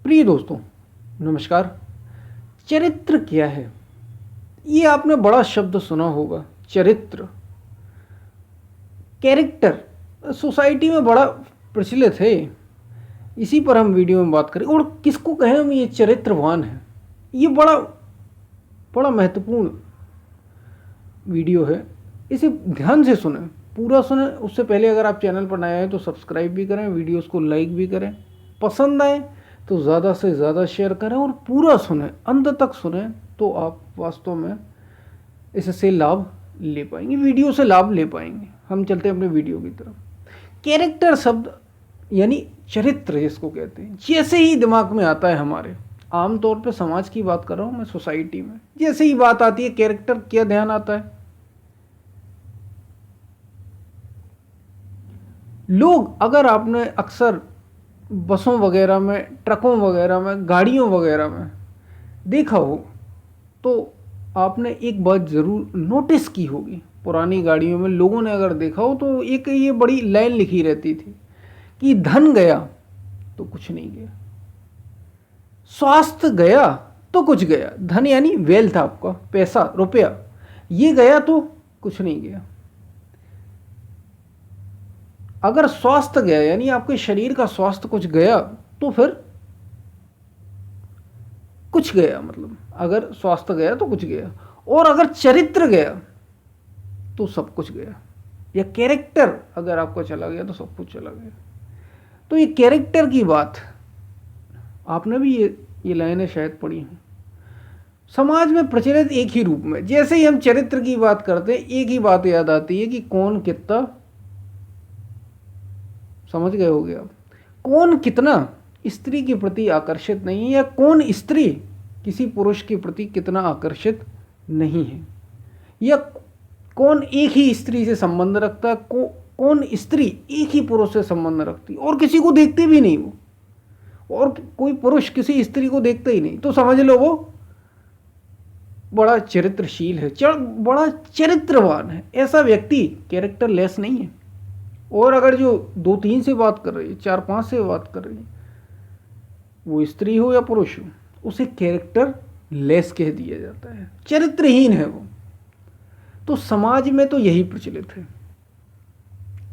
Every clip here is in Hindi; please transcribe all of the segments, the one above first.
प्रिय दोस्तों, नमस्कार। चरित्र क्या है? ये आपने बड़ा शब्द सुना होगा, चरित्र। कैरेक्टर सोसाइटी में बड़ा प्रचलित है। इसी पर हम वीडियो में बात करें। और किसको कहें हम ये चरित्रवान है, ये बड़ा बड़ा महत्वपूर्ण वीडियो है। इसे ध्यान से सुने, पूरा सुने। उससे पहले अगर आप चैनल पर नए हैं तो सब्सक्राइब भी करें, वीडियोस को लाइक भी करें, पसंद आए तो ज़्यादा से ज़्यादा शेयर करें और पूरा सुने, अंत तक सुने, तो आप वास्तव में इससे लाभ ले पाएंगे, वीडियो से लाभ ले पाएंगे। हम चलते हैं अपने वीडियो की तरफ। कैरेक्टर शब्द यानी चरित्र जिसको कहते हैं, जैसे ही दिमाग में आता है हमारे, आमतौर पे समाज की बात कर रहा हूँ मैं, सोसाइटी में जैसे ही बात आती है कैरेक्टर, क्या ध्यान आता है? लोग, अगर आपने अक्सर बसों वगैरह में, ट्रकों वगैरह में, गाड़ियों वगैरह में देखा हो तो आपने एक बात ज़रूर नोटिस की होगी। पुरानी गाड़ियों में लोगों ने अगर देखा हो तो एक ये बड़ी लाइन लिखी रहती थी कि धन गया तो कुछ नहीं गया, स्वास्थ्य गया तो कुछ गया। धन यानी वेल्थ, आपका पैसा, रुपया, ये गया तो कुछ नहीं गया। अगर स्वास्थ्य गया यानी आपके शरीर का स्वास्थ्य कुछ गया तो फिर कुछ गया, मतलब अगर स्वास्थ्य गया तो कुछ गया। और अगर चरित्र गया तो सब कुछ गया, या कैरेक्टर अगर आपका चला गया तो सब कुछ चला गया। तो ये कैरेक्टर की बात आपने भी ये लाइनें शायद पढ़ी हैं। समाज में प्रचलित एक ही रूप में, जैसे ही हम चरित्र की बात करते हैं एक ही बात याद आती है कि कौन कितना, समझ गए होगे आप, कौन कितना स्त्री के प्रति आकर्षित नहीं है, या कौन स्त्री किसी पुरुष के प्रति कितना आकर्षित नहीं है, या कौन एक ही स्त्री से संबंध रखता है, कौन स्त्री एक ही पुरुष से संबंध रखती और किसी को देखते भी नहीं वो, और कोई पुरुष किसी स्त्री को देखता ही नहीं, तो समझ लो वो बड़ा चरित्रशील है, बड़ा चरित्रवान है। ऐसा व्यक्ति कैरेक्टर लेस नहीं है। और अगर जो 2-3 से बात कर रही है, 4-5 से बात कर रही है, वो स्त्री हो या पुरुष हो, उसे कैरेक्टर लेस कह दिया जाता है, चरित्रहीन है वो। तो समाज में तो यही प्रचलित है,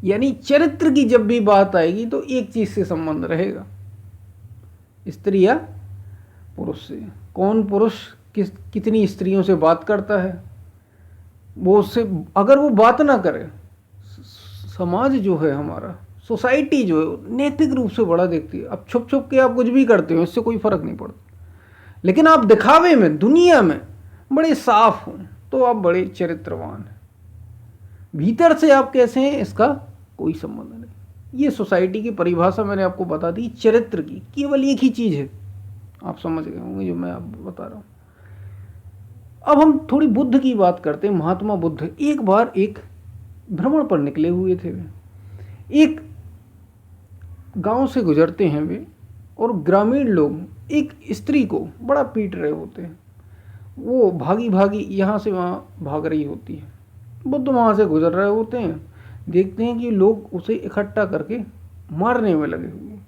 यानी चरित्र की जब भी बात आएगी तो एक चीज से संबंध रहेगा, स्त्री या पुरुष से। कौन पुरुष कितनी स्त्रियों से बात करता है, वो उससे, अगर वो बात ना करे, समाज जो है हमारा, सोसाइटी जो है, नैतिक रूप से बड़ा देखती है। अब छुप छुप के आप कुछ भी करते हो, इससे कोई फर्क नहीं पड़ता, लेकिन आप दिखावे में, दुनिया में बड़े साफ हो तो आप बड़े चरित्रवान हैं। भीतर से आप कैसे हैं इसका कोई संबंध नहीं। ये सोसाइटी की परिभाषा मैंने आपको बता दी चरित्र की, केवल एक ही चीज है, आप समझ गए होंगे जो मैं आपको बता रहा हूं। अब हम थोड़ी बुद्ध की बात करते हैं। महात्मा बुद्ध एक बार एक भ्रमण पर निकले हुए थे। वे एक गांव से गुजरते हैं वे, और ग्रामीण लोग एक स्त्री को बड़ा पीट रहे होते हैं। वो भागी भागी यहाँ से वहाँ भाग रही होती है। बुद्ध वहाँ से गुजर रहे होते हैं, देखते हैं कि लोग उसे इकट्ठा करके मारने में लगे हुए।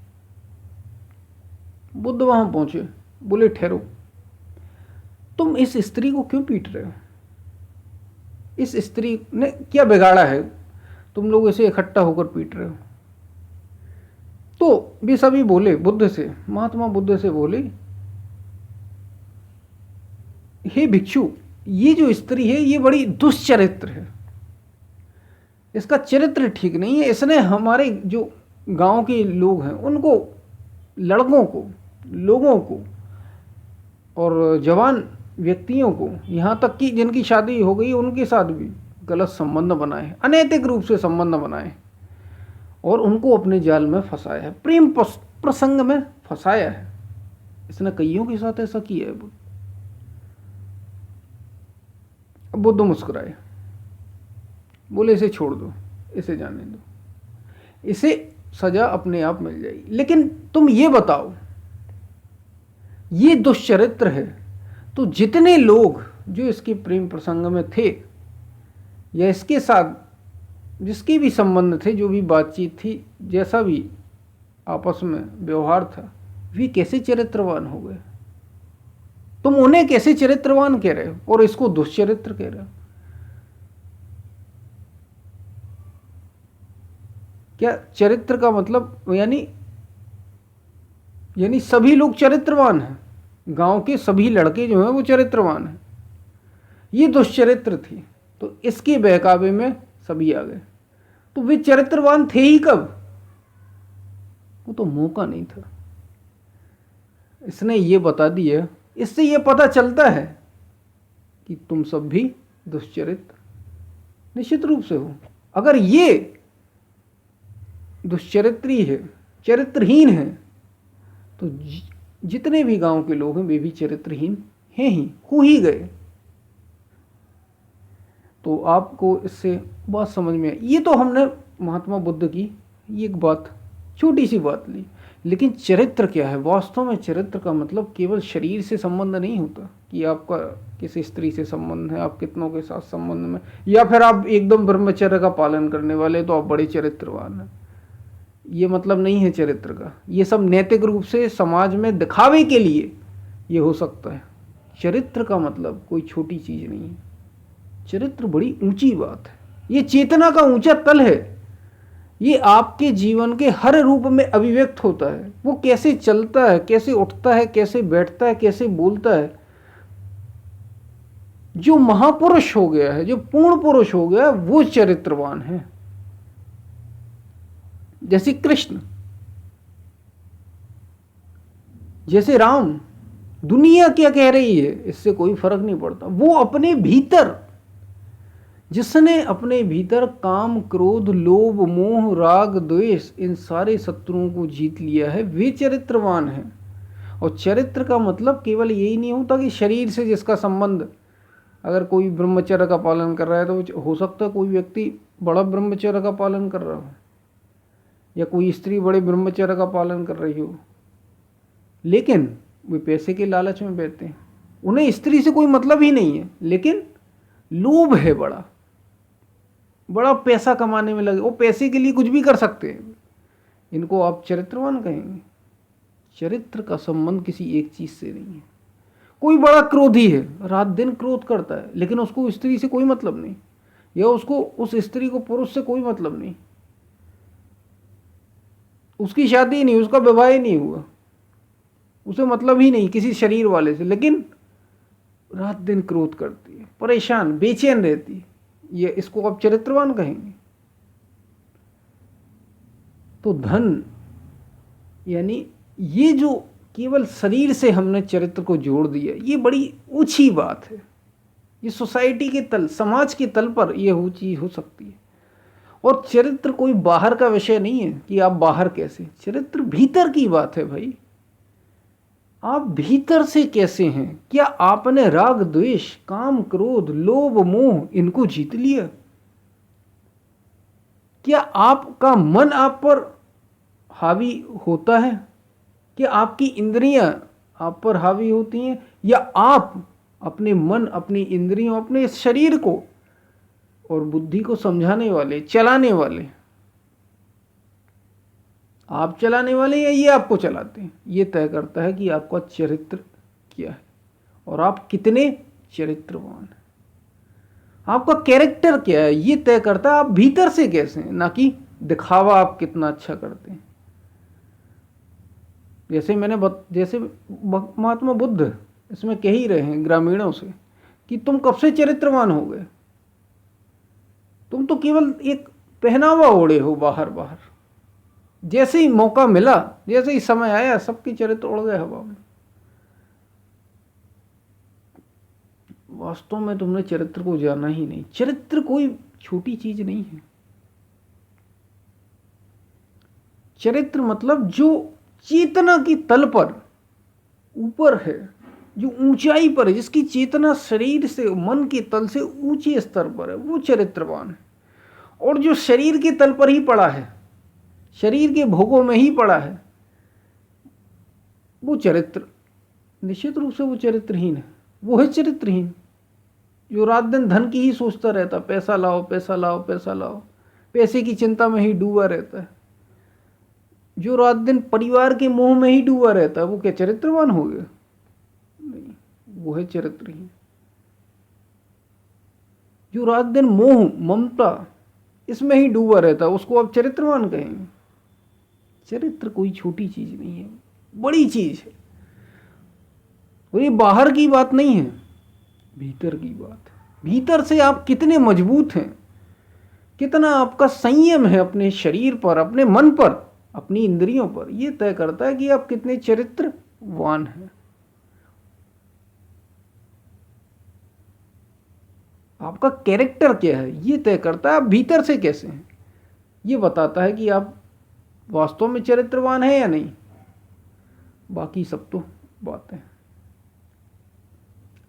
बुद्ध वहाँ पहुँचे, बोले ठहरो, तुम इस स्त्री को क्यों पीट रहे हो? इस स्त्री ने क्या बिगाड़ा है, तुम लोग इसे इकट्ठा होकर पीट रहे हो? तो वे सभी बोले बुद्ध से, महात्मा बुद्ध से बोले, हे भिक्षु, ये जो स्त्री है ये बड़ी दुष्चरित्र है, इसका चरित्र ठीक नहीं है। इसने हमारे जो गांव के लोग हैं उनको, लड़कों को, लोगों को और जवान व्यक्तियों को, यहाँ तक कि जिनकी शादी हो गई उनके साथ भी गलत संबंध बनाए, अनैतिक रूप से संबंध बनाए, और उनको अपने जाल में फंसाया है, प्रेम प्रसंग में फंसाया है। इसने कईयों के साथ ऐसा किया है। बुद्ध मुस्कुराए, बोले इसे छोड़ दो, इसे जाने दो, इसे सजा अपने आप मिल जाएगी। लेकिन तुम ये बताओ, ये दुष्चरित्र है तो जितने लोग जो इसके प्रेम प्रसंग में थे, या इसके साथ जिसके भी संबंध थे, जो भी बातचीत थी, जैसा भी आपस में व्यवहार था, वे कैसे चरित्रवान हो गए? तुम उन्हें कैसे चरित्रवान कह रहे हो और इसको दुष्चरित्र कह रहे हो? क्या चरित्र का मतलब यानी सभी लोग चरित्रवान हैं? गांव के सभी लड़के जो हैं वो चरित्रवान हैं? ये दुष्चरित्र थी, तो इसके बहकावे में सभी आ गए। तो वे चरित्रवान थे ही कब? वो तो मौका नहीं था। इसने ये बता दिया। इससे ये पता चलता है कि तुम सब भी दुष्चरित्र निश्चित रूप से हो। अगर ये दुष्चरित्री है, चरित्रहीन है, तो जितने भी गांव के लोग हैं वे भी चरित्रहीन हैं ही, हो ही गए। तो आपको इससे बात समझ में आई। ये तो हमने महात्मा बुद्ध की ये एक बात, छोटी सी बात ली। लेकिन चरित्र क्या है? वास्तव में चरित्र का मतलब केवल शरीर से संबंध नहीं होता कि आपका किसी स्त्री से संबंध है, आप कितनों के साथ संबंध में, या फिर आप एकदम ब्रह्मचर्य का पालन करने वाले तो आप बड़े चरित्रवान हैं। ये मतलब नहीं है चरित्र का। ये सब नैतिक रूप से समाज में दिखावे के लिए ये हो सकता है। चरित्र का मतलब कोई छोटी चीज़ नहीं है। चरित्र बड़ी ऊंची बात है। ये चेतना का ऊंचा तल है। ये आपके जीवन के हर रूप में अभिव्यक्त होता है। वो कैसे चलता है, कैसे उठता है, कैसे बैठता है, कैसे बोलता है। जो महापुरुष हो गया है, जो पूर्ण पुरुष हो गया है, वो चरित्रवान है। जैसे कृष्ण, जैसे राम। दुनिया क्या कह रही है इससे कोई फर्क नहीं पड़ता। वो अपने भीतर, जिसने अपने भीतर काम, क्रोध, लोभ, मोह, राग, द्वेष, इन सारे शत्रुओं को जीत लिया है, वे चरित्रवान हैं। और चरित्र का मतलब केवल यही नहीं होता कि शरीर से जिसका संबंध, अगर कोई ब्रह्मचर्य का पालन कर रहा है तो हो सकता है कोई व्यक्ति बड़ा ब्रह्मचर्य का पालन कर रहा हो, या कोई स्त्री बड़े ब्रह्मचर्य का पालन कर रही हो, लेकिन वे पैसे के लालच में बैठते हैं। उन्हें स्त्री से कोई मतलब ही नहीं है, लेकिन लोभ है, बड़ा पैसा कमाने में लगे, वो पैसे के लिए कुछ भी कर सकते हैं। इनको आप चरित्रवान कहेंगे? चरित्र का संबंध किसी एक चीज से नहीं है। कोई बड़ा क्रोधी है, रात दिन क्रोध करता है, लेकिन उसको स्त्री से कोई मतलब नहीं, या उसको उस स्त्री को पुरुष से कोई मतलब नहीं, उसकी शादी ही नहीं, उसका विवाह ही नहीं हुआ, उसे मतलब ही नहीं किसी शरीर वाले से, लेकिन रात दिन क्रोध करती है, परेशान, बेचैन रहती है। ये इसको आप चरित्रवान कहेंगे? तो धन, यानी ये जो केवल शरीर से हमने चरित्र को जोड़ दिया, ये बड़ी ऊंची बात है। ये सोसाइटी के तल, समाज के तल पर यह ऊंची हो सकती है। और चरित्र कोई बाहर का विषय नहीं है कि आप बाहर कैसे, चरित्र भीतर की बात है भाई। आप भीतर से कैसे हैं? क्या आपने राग, द्वेष, काम, क्रोध, लोभ, मोह इनको जीत लिया? क्या आपका मन आप पर हावी होता है? क्या आपकी इंद्रियां आप पर हावी होती हैं, या आप अपने मन, अपनी इंद्रियों, अपने शरीर को और बुद्धि को समझाने वाले, चलाने वाले, आप चलाने वाले या ये आपको चलाते हैं? ये तय करता है कि आपका चरित्र क्या है और आप कितने चरित्रवान हैं। आपका कैरेक्टर क्या है ये तय करता है आप भीतर से कैसे हैं, ना कि दिखावा आप कितना अच्छा करते हैं। जैसे जैसे महात्मा बुद्ध इसमें कह ही रहे हैं ग्रामीणों से कि तुम कब से चरित्रवान हो गए? तुम तो केवल एक पहनावा ओढ़े हो बाहर बाहर। जैसे ही मौका मिला, जैसे ही समय आया, सबके चरित्र उड़ गए हवा में। वास्तव में तुमने चरित्र को जाना ही नहीं। चरित्र कोई छोटी चीज नहीं है। चरित्र मतलब जो चेतना की तल पर ऊपर है, जो ऊंचाई पर है, जिसकी चेतना शरीर से, मन के तल से ऊंचे स्तर पर है, वो चरित्रवान है। और जो शरीर के तल पर ही पड़ा है, शरीर के भोगों में ही पड़ा है, वो चरित्र, निश्चित रूप से वो चरित्रहीन है। वो है चरित्रहीन जो रात दिन धन की ही सोचता रहता, पैसा लाओ, पैसा लाओ, पैसा लाओ, पैसे की चिंता में ही डूबा रहता है। जो रात दिन परिवार के मोह में ही डूबा रहता है वो क्या चरित्रवान हो गया? नहीं, वो है चरित्रहीन। जो रात दिन मोह ममता इसमें ही डूबा रहता है उसको आप चरित्रवान कहेंगे? चरित्र कोई छोटी चीज नहीं है, बड़ी चीज है। और ये बाहर की बात नहीं है, भीतर की बात है। भीतर से आप कितने मजबूत हैं, कितना आपका संयम है अपने शरीर पर, अपने मन पर, अपनी इंद्रियों पर, यह तय करता है कि आप कितने चरित्रवान हैं। आपका कैरेक्टर क्या है ये तय करता है आप भीतर से कैसे हैं। ये बताता है कि आप वास्तव में चरित्रवान हैं या नहीं। बाकी सब तो बातें।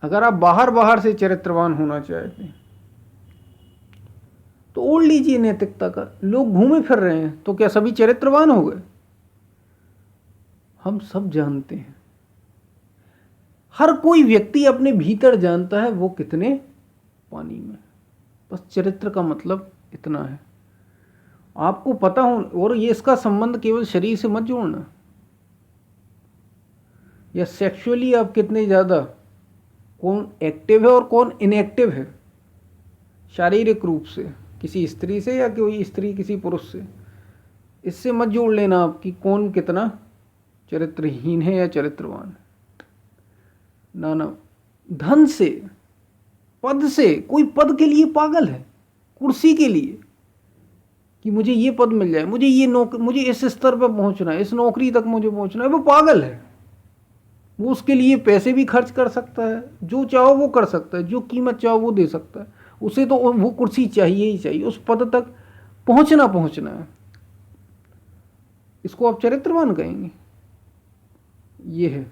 अगर आप बाहर बाहर से चरित्रवान होना चाहते हैं तो ओढ़ लीजिए नैतिकता का। लोग घूमे फिर रहे हैं तो क्या सभी चरित्रवान हो गए? हम सब जानते हैं, हर कोई व्यक्ति अपने भीतर जानता है वो कितने पानी में। बस चरित्र का मतलब इतना है, आपको पता हो। और ये इसका संबंध केवल शरीर से मत जोड़ना, या सेक्सुअली आप कितने ज़्यादा, कौन एक्टिव है और कौन इनएक्टिव है शारीरिक रूप से, किसी स्त्री से या कोई स्त्री किसी पुरुष से, इससे मत जोड़ लेना आप कि कौन कितना चरित्रहीन है या चरित्रवान है। ना ना, धन से, पद से, कोई पद के लिए पागल है, कुर्सी के लिए कि मुझे ये पद मिल जाए, मुझे ये मुझे इस स्तर पर पहुंचना है, इस नौकरी तक मुझे पहुंचना है, वो पागल है। वो उसके लिए पैसे भी खर्च कर सकता है, जो चाहो वो कर सकता है, जो कीमत चाहो वो दे सकता है। उसे तो वो कुर्सी चाहिए ही चाहिए, उस पद तक पहुंचना है। इसको आप चरित्रवान कहेंगे? ये है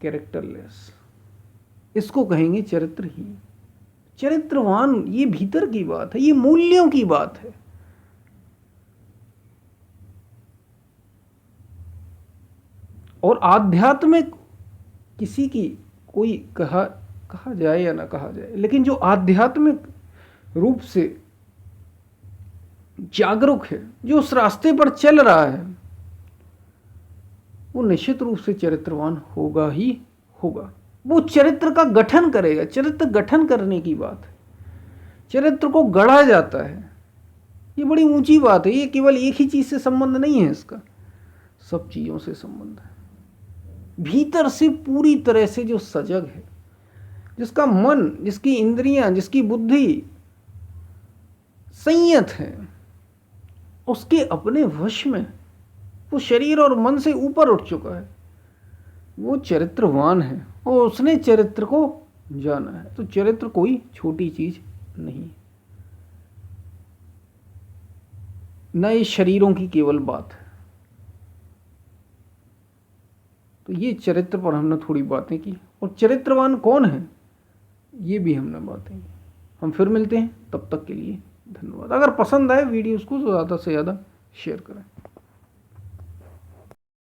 कैरेक्टरलेस, इसको कहेंगे चरित्रहीन। चरित्रवान ये भीतर की बात है, ये मूल्यों की बात है। और आध्यात्मिक किसी की कोई कहा जाए या ना कहा जाए, लेकिन जो आध्यात्मिक रूप से जागरूक है, जो उस रास्ते पर चल रहा है, वो निश्चित रूप से चरित्रवान होगा ही होगा। वो चरित्र का गठन करेगा। चरित्र गठन करने की बात है, चरित्र को गढ़ा जाता है। ये बड़ी ऊंची बात है। ये केवल एक ही चीज से संबंध नहीं है, इसका सब चीजों से संबंध है। भीतर से पूरी तरह से जो सजग है, जिसका मन, जिसकी इंद्रियां, जिसकी बुद्धि संयत है, उसके अपने वश में, वो शरीर और मन से ऊपर उठ चुका है, वो चरित्रवान है और उसने चरित्र को जाना है। तो चरित्र कोई छोटी चीज नहीं, न ये शरीरों की केवल बात है। तो ये चरित्र पर हमने थोड़ी बातें की, और चरित्रवान कौन है ये भी हमने बातें की। हम फिर मिलते हैं, तब तक के लिए धन्यवाद। अगर पसंद आए वीडियोस को तो ज़्यादा से ज़्यादा शेयर करें।